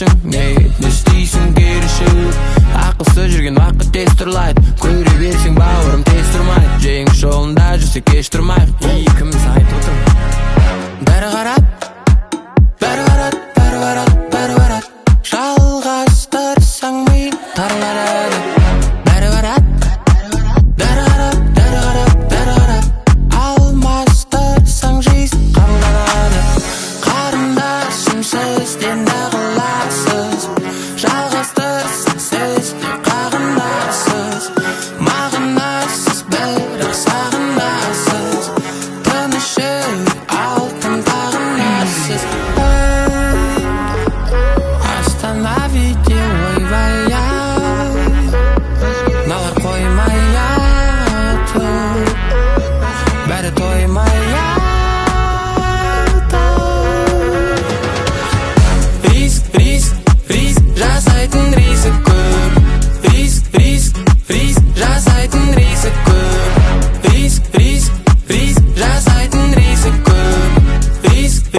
бересің, не істейсің керісің. Ақылсыз жүрген уақыт тез тұрлайды, көре берсең бауырым тез тұрмайды. Жеңіс жолында жүрсе кеш тұрмайық, екіміз айтылған